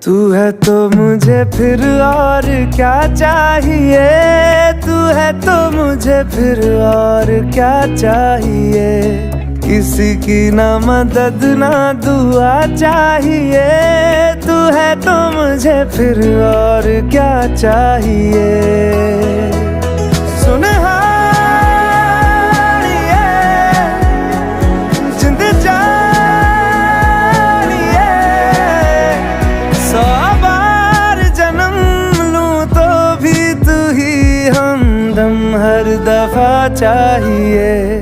तू है तो मुझे फिर और क्या चाहिए, तू है तो मुझे फिर और क्या चाहिए। किसी की ना मदद ना दुआ चाहिए, तू है तो मुझे फिर और क्या चाहिए। हर दफा चाहिए।